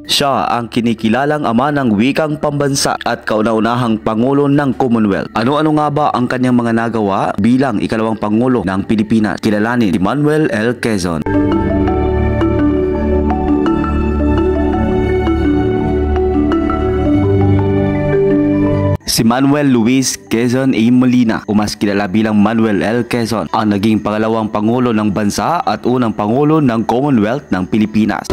Siya ang kinikilalang ama ng wikang pambansa at kauna-unahang Pangulo ng Commonwealth. Ano-ano nga ba ang kanyang mga nagawa bilang ikalawang Pangulo ng Pilipinas? Kilalanin si Manuel L. Quezon. Si Manuel Luis Quezon A. Molina, o mas kilala bilang Manuel L. Quezon, ang naging pangalawang Pangulo ng bansa at unang Pangulo ng Commonwealth ng Pilipinas.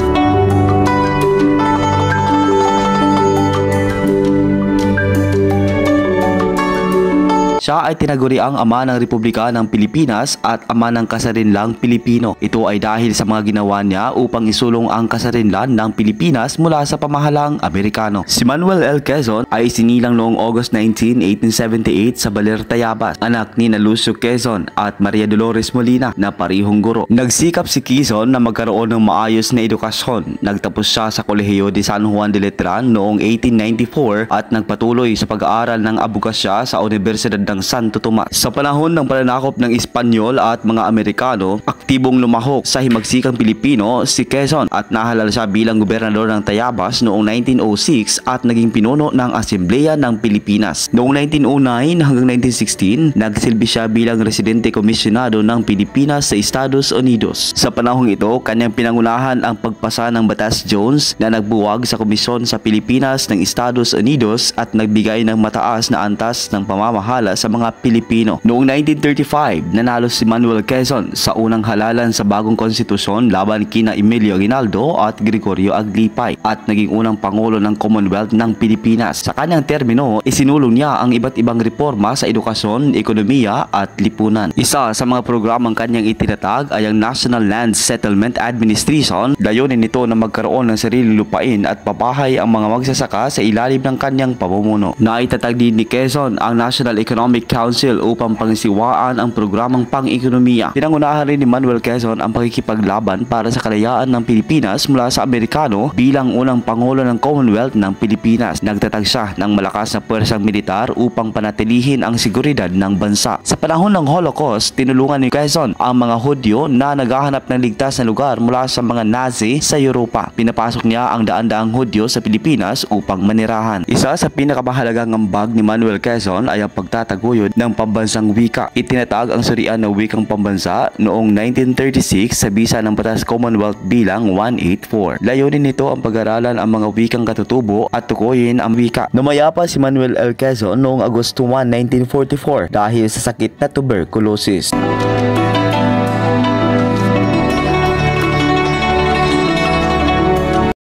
Siya ay tinaguriang ama ng Republika ng Pilipinas at ama ng kasarinlang Pilipino. Ito ay dahil sa mga ginawa niya upang isulong ang kasarinlan ng Pilipinas mula sa pamahalang Amerikano. Si Manuel L. Quezon ay sinilang noong August 19, 1878 sa Baler, Tayabas, anak ni Lucio Quezon at Maria Dolores Molina na parihong guro. Nagsikap si Quezon na magkaroon ng maayos na edukasyon. Nagtapos siya sa Kolehiyo de San Juan de Letran noong 1894 at nagpatuloy sa pag-aaral ng abogacya sa Universidad ng Santo Tomas. Sa panahon ng pananakop ng Espanyol at mga Amerikano, aktibong lumahok sa himagsikang Pilipino si Quezon at nahalal siya bilang gobernador ng Tayabas noong 1906 at naging pinuno ng Asembleya ng Pilipinas. Noong 1909 hanggang 1916, nagsilbi siya bilang residente komisyonado ng Pilipinas sa Estados Unidos. Sa panahong ito, kanyang pinangunahan ang pagpasa ng Batas Jones na nagbuwag sa komisyon sa Pilipinas ng Estados Unidos at nagbigay ng mataas na antas ng pamamahala sa mga Pilipino. Noong 1935, nanalo si Manuel Quezon sa unang halalan sa bagong konstitusyon laban kina Emilio Aguinaldo at Gregorio Aglipay at naging unang Pangulo ng Commonwealth ng Pilipinas. Sa kanyang termino, isinulong niya ang iba't ibang reforma sa edukasyon, ekonomiya at lipunan. Isa sa mga programang kanyang itinatag ay ang National Land Settlement Administration. Layunin nito na magkaroon ng sariling lupain at pabahay ang mga magsasaka sa ilalim ng kanyang pamumuno. Naitatag din ni Quezon ang National Economic Council upang pangisiwaan ang programang pang-ekonomiya. Pinangunahan rin ni Manuel Quezon ang pakikipaglaban para sa kalayaan ng Pilipinas mula sa Amerikano bilang unang Pangulo ng Commonwealth ng Pilipinas. Nagtatag siya ng malakas na puwersang militar upang panatilihin ang seguridad ng bansa. Sa panahon ng Holocaust, tinulungan ni Quezon ang mga Hudyo na naghahanap ng ligtas na lugar mula sa mga Nazi sa Europa. Pinapasok niya ang daan-daang Hudyo sa Pilipinas upang manirahan. Isa sa pinakamahalagang ambag ni Manuel Quezon ay ang pagtataguyod ng pambansang wika. Itinatag ang surian ng wikang pambansa noong 1936 sa bisa ng Batas Commonwealth bilang 184. Layunin nito ang pag-aralan ang mga wikang katutubo at tukuyin ang wika. Namayapa si Manuel L. Quezon noong Agosto 1, 1944 dahil sa sakit na tuberculosis.